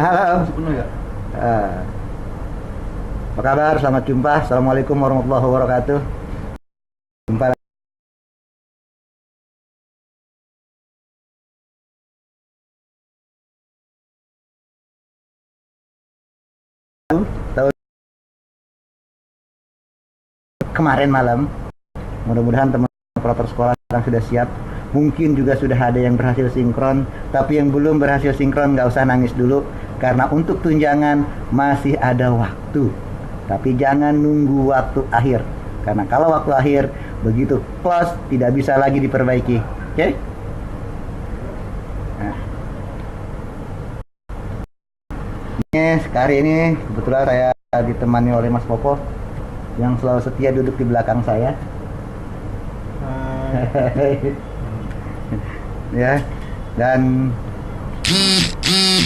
Halo. Masih penuh ya? Eh, Apa kabar? Selamat jumpa. Assalamualaikum warahmatullahi wabarakatuh. Jumpa lagi. Tahun kemarin malam. Mudah-mudahan teman operator sekolah sekarang sudah siap. Mungkin juga sudah ada yang berhasil sinkron, tapi yang belum berhasil sinkron nggak usah nangis dulu, karena untuk tunjangan masih ada waktu. Tapi jangan nunggu waktu akhir, karena kalau waktu akhir begitu close tidak bisa lagi diperbaiki. Oke? Okay? Nah, hari ini kebetulan saya ditemani oleh Mas Popo yang selalu setia duduk di belakang saya. Ya, dan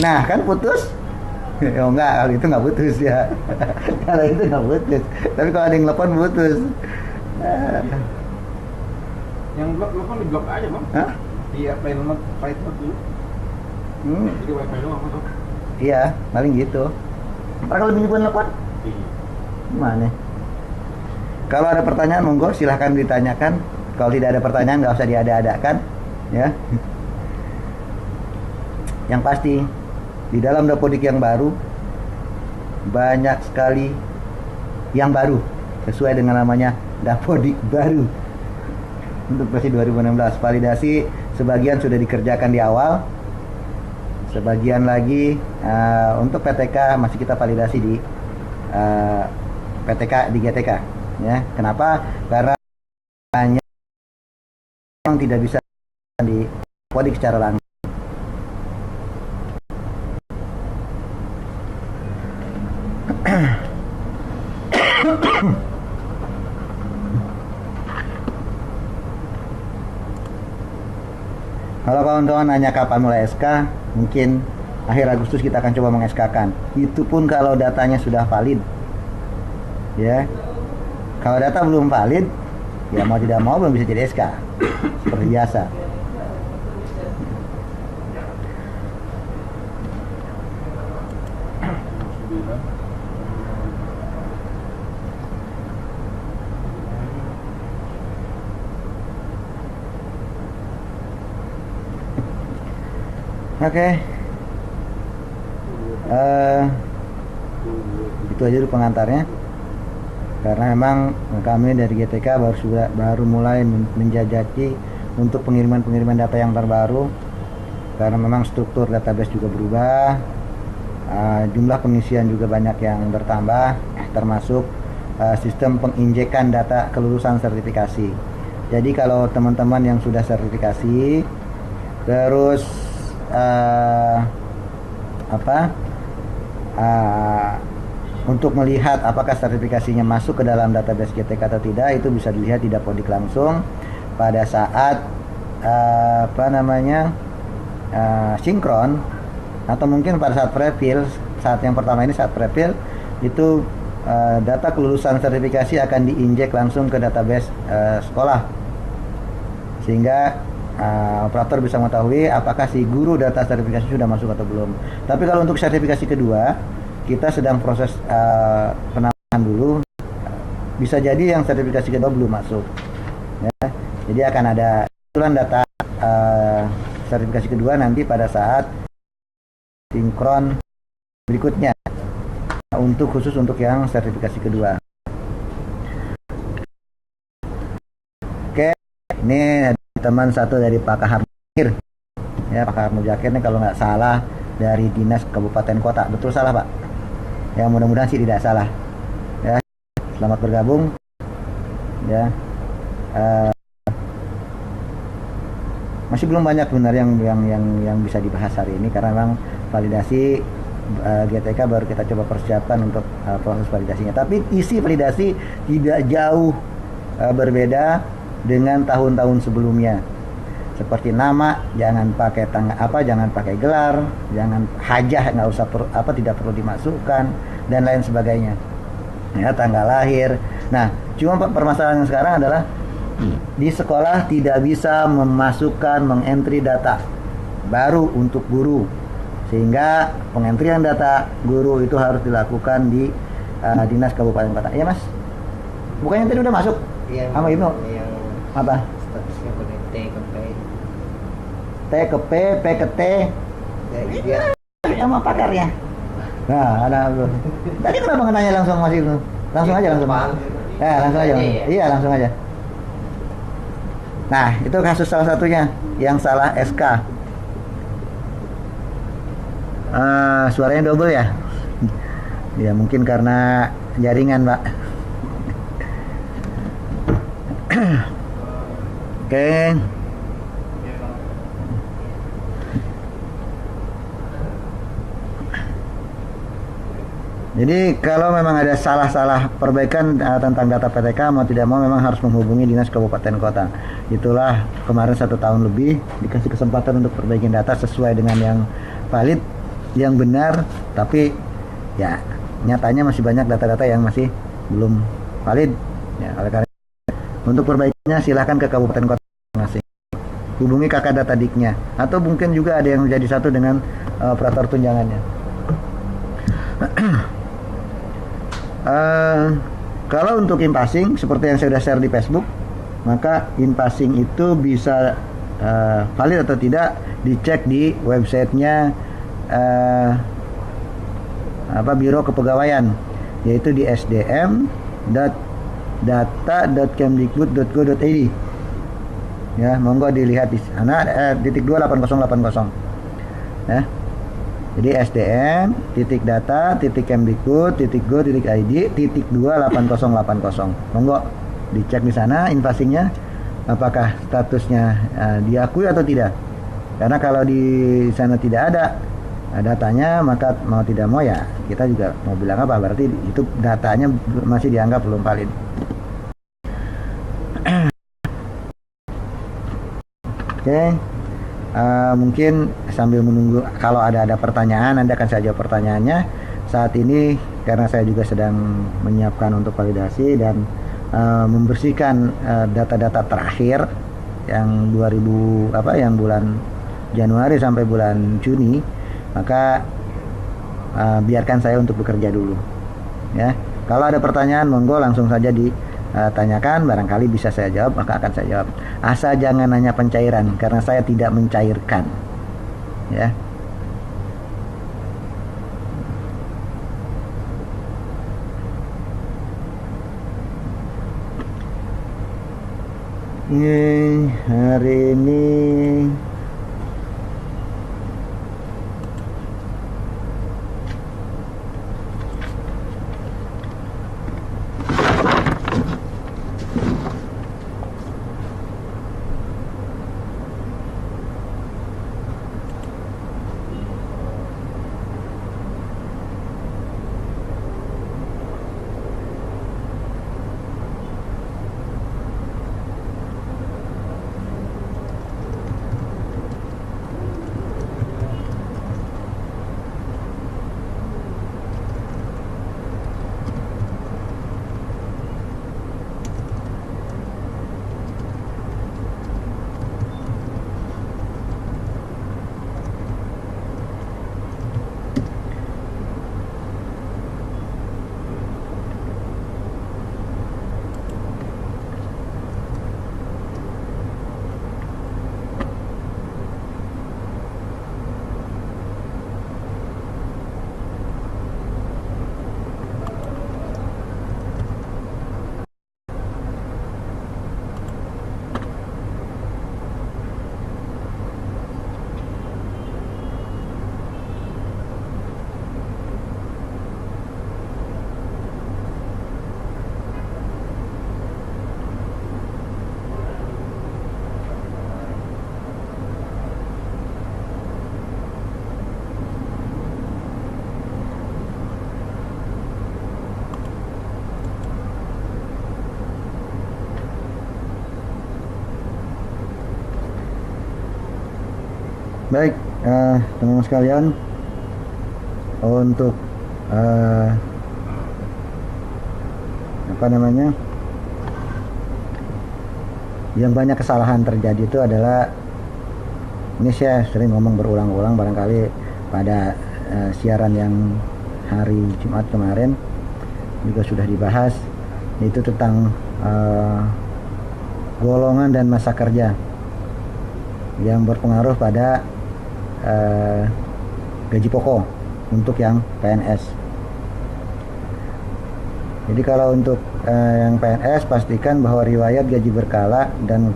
nah kan putus. Oh enggak, kalau itu nggak putus ya. Kalau itu nggak putus, tapi kalau ada yang telepon putus. Yang blok di blok aja bang. Hah? Di apply nomor flight dulu. Jadi wifi doang masuk. Iya, paling gitu. Ntar kalau bunyi telepon gimana? Kalau ada pertanyaan monggo silahkan ditanyakan. Kalau tidak ada pertanyaan nggak usah diada-adakan, ya. Yang pasti di dalam Dapodik yang baru banyak sekali yang baru sesuai dengan namanya Dapodik baru untuk versi 2016. Validasi sebagian sudah dikerjakan di awal, sebagian lagi untuk PTK masih kita validasi di PTK di GTK, ya. Kenapa? Karena hanya yang tidak bisa di Dapodik secara langsung. Kalau kawan-kawan nanya kapan mulai SK, mungkin akhir Agustus kita akan coba meng-SK-kan. Itu pun kalau datanya sudah valid. Ya. Kalau data belum valid, ya mau tidak mau belum bisa jadi SK. Seperti biasa. Oke. Itu aja dulu pengantarnya. Karena memang kami dari GTK baru mulai menjajaki untuk pengiriman data yang terbaru. Karena memang struktur database juga berubah, jumlah pengisian juga banyak yang bertambah, termasuk sistem penginjekan data kelulusan sertifikasi. Jadi kalau teman-teman yang sudah sertifikasi terus untuk melihat apakah sertifikasinya masuk ke dalam database GTK atau tidak, itu bisa dilihat di Dapodik langsung pada saat sinkron, atau mungkin pada saat prepil. Saat yang pertama ini saat prepil itu data kelulusan sertifikasi akan diinjek langsung ke database sekolah, sehingga operator bisa mengetahui apakah si guru data sertifikasi sudah masuk atau belum. Tapi kalau untuk sertifikasi kedua, kita sedang proses penambahan dulu. Bisa jadi yang sertifikasi kedua belum masuk, ya. Jadi akan ada usulan data sertifikasi kedua nanti pada saat sinkron berikutnya, khusus untuk yang sertifikasi kedua. Oke, ini ada teman satu dari Pak Kahar Mujahir, ya. Pak Kahar Mujahir ini kalau nggak salah dari Dinas Kabupaten Kota. Betul salah Pak? Ya, mudah-mudahan sih tidak salah, ya. Selamat bergabung, ya. Masih belum banyak benar yang bisa dibahas hari ini, karena memang validasi GTK baru kita coba persiapkan untuk proses validasinya. Tapi isi validasi tidak jauh berbeda dengan tahun-tahun sebelumnya. Seperti nama jangan pakai jangan pakai gelar, jangan hajah nggak usah tidak perlu dimasukkan, dan lain sebagainya. Ya, tanggal lahir. Nah, cuma permasalahan yang sekarang adalah di sekolah tidak bisa memasukkan mengentry data baru untuk guru. Sehingga pengentrian data guru itu harus dilakukan di dinas kabupaten kota. Iya mas? Bukannya tadi udah masuk? Yang sama Ibnu? yang Apa? statusnya boleh T ke P. T ke P, P ke T. Dia Sama pakarnya. Nah, ada. Tadi kenapa nggak nanya langsung mas Ibnu? Langsung aja langsung. Langsung aja. Iya langsung aja. Nah, itu kasus salah satunya yang salah SK. Suaranya double ya? Ya mungkin karena jaringan, Pak. Oke. Jadi kalau memang ada salah-salah perbaikan tentang data PTK, mau tidak mau memang harus menghubungi dinas kabupaten kota. Itulah kemarin 1 tahun lebih dikasih kesempatan untuk perbaikin data sesuai dengan yang valid, yang benar, tapi ya nyatanya masih banyak data-data yang masih belum valid. Ya, oleh karena untuk perbaikannya silahkan ke kabupaten kota masing-masing. Hubungi kakak data diknya, atau mungkin juga ada yang menjadi satu dengan operator tunjangannya. Kalau untuk in-passing seperti yang saya sudah share di Facebook, maka in-passing itu bisa valid atau tidak dicek di websitenya Biro Kepegawaian, yaitu di sdm.data.kemdikbud.go.id. Ya, monggo dilihat di sana _8080. Ya. Jadi sdm.data.kemdikbud.go.id /8080. Monggo dicek di sana in-passingnya apakah statusnya diakui atau tidak. Karena kalau di sana tidak ada datanya, maka mau tidak mau ya kita juga mau bilang apa, berarti itu datanya masih dianggap belum valid. Oke. Mungkin sambil menunggu kalau ada pertanyaan, nanti akan saya jawab pertanyaannya. Saat ini karena saya juga sedang menyiapkan untuk validasi dan membersihkan data-data terakhir yang yang bulan Januari sampai bulan Juni, maka biarkan saya untuk bekerja dulu. Ya, kalau ada pertanyaan monggo langsung saja ditanyakan, barangkali bisa saya jawab, maka akan saya jawab. Asal jangan nanya pencairan, karena saya tidak mencairkan. Ya. Hari ini baik, teman-teman sekalian, untuk yang banyak kesalahan terjadi itu adalah, ini saya sering ngomong berulang-ulang, barangkali pada siaran yang hari Jumat kemarin juga sudah dibahas, yaitu tentang golongan dan masa kerja yang berpengaruh pada gaji pokok untuk yang PNS. Jadi kalau untuk yang PNS, pastikan bahwa riwayat gaji berkala dan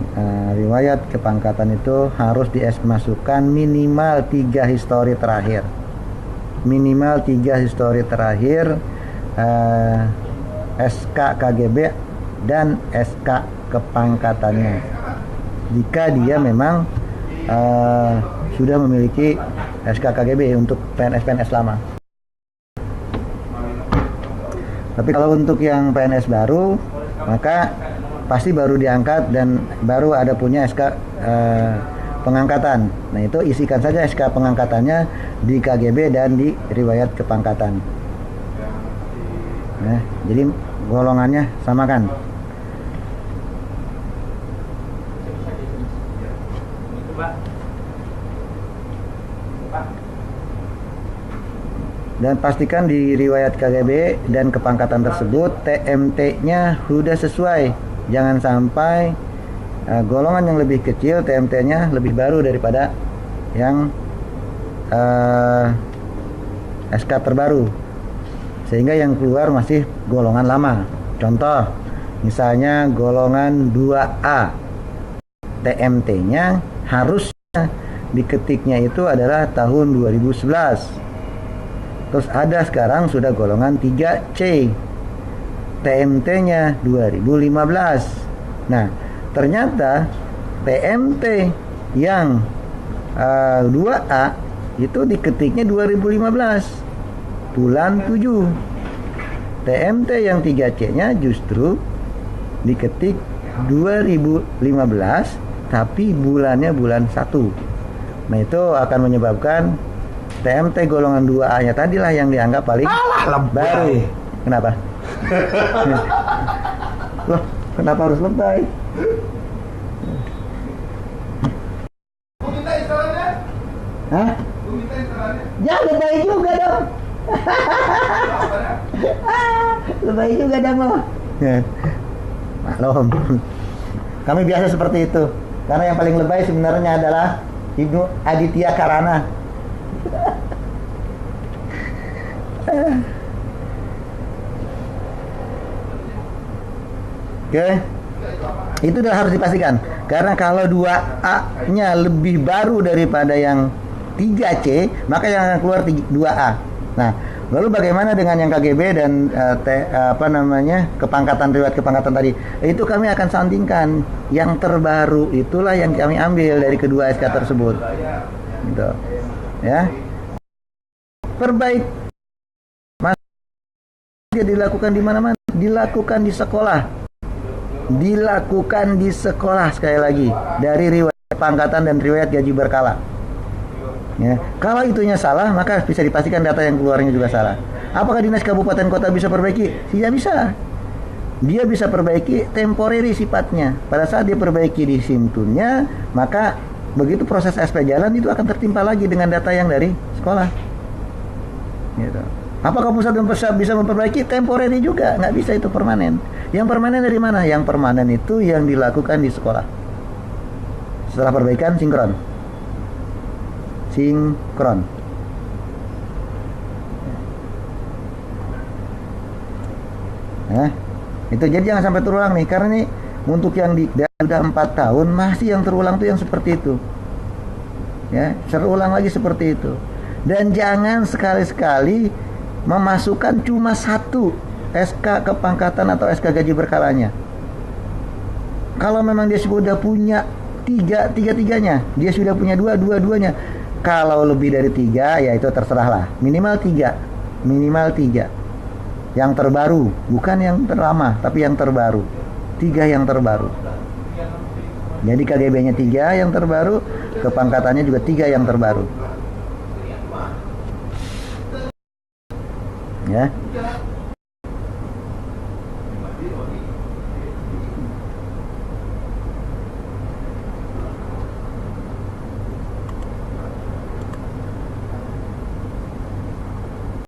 riwayat kepangkatan itu harus dimasukkan minimal 3 histori terakhir. Minimal 3 histori terakhir SK KGB dan SK kepangkatannya. Jika dia memang sudah memiliki SK KGB untuk PNS lama. Tapi kalau untuk yang PNS baru, maka pasti baru diangkat dan baru ada punya SK pengangkatan. Nah, itu isikan saja SK pengangkatannya di KGB dan di riwayat kepangkatan. Nah, jadi golongannya samakan. Dan pastikan di riwayat KGB dan kepangkatan tersebut TMT-nya sudah sesuai. Jangan sampai golongan yang lebih kecil TMT-nya lebih baru daripada yang SK terbaru, sehingga yang keluar masih golongan lama. Contoh, misalnya golongan 2A, TMT-nya harusnya diketiknya itu adalah tahun 2011. Terus ada sekarang sudah golongan 3C, TMT-nya 2015. Nah, ternyata TMT yang 2A itu diketiknya 2015 bulan 7. TMT yang 3C-nya justru diketik 2015 tapi bulannya bulan 1. Nah, itu akan menyebabkan TMT golongan 2A-nya tadilah yang dianggap paling baru. Kenapa? Loh, kenapa harus lebay? Hah? Ya, lebay juga dong. Lebay juga dong lo. Maklum. Kami biasa seperti itu. Karena yang paling lebay sebenarnya adalah Ibnu Aditya Karana. Oke. Itu udah harus dipastikan. Karena kalau 2A-nya lebih baru daripada yang 3C, maka yang akan keluar 2A. Nah, lalu bagaimana dengan yang KGB dan kepangkatan, riwayat kepangkatan tadi? Itu kami akan sandingkan. Yang terbaru itulah yang kami ambil dari kedua SK tersebut. Gitu. Ya. Perbaik masih dilakukan di mana-mana, dilakukan di sekolah, sekali lagi dari riwayat pangkatan dan riwayat gaji berkala. Ya, kalau itunya salah, maka bisa dipastikan data yang keluarnya juga salah. Apakah dinas kabupaten kota bisa perbaiki? Tidak bisa. Dia bisa perbaiki temporary sifatnya. Pada saat dia perbaiki di simtunnya, maka begitu proses SP jalan itu akan tertimpa lagi dengan data yang dari sekolah. Gitu. Apakah pusat dan pusat bisa memperbaiki? Temporary juga, nggak bisa, itu permanen. Yang permanen dari mana? Yang permanen itu yang dilakukan di sekolah. Setelah perbaikan sinkron. Nah, itu jadi jangan sampai terulang nih, karena nih untuk yang udah 4 tahun masih yang terulang tuh yang seperti itu. Ya, terulang lagi seperti itu. Dan jangan sekali-sekali memasukkan cuma 1 SK kepangkatan atau SK gaji berkalanya. Kalau memang dia sudah punya tiga-tiganya, dia sudah punya dua-duanya. Kalau lebih dari 3, ya itu terserahlah. Minimal 3. Yang terbaru, bukan yang terlama, tapi yang terbaru. 3 yang terbaru. Jadi KGB-nya 3 yang terbaru, kepangkatannya juga 3 yang terbaru. Ya.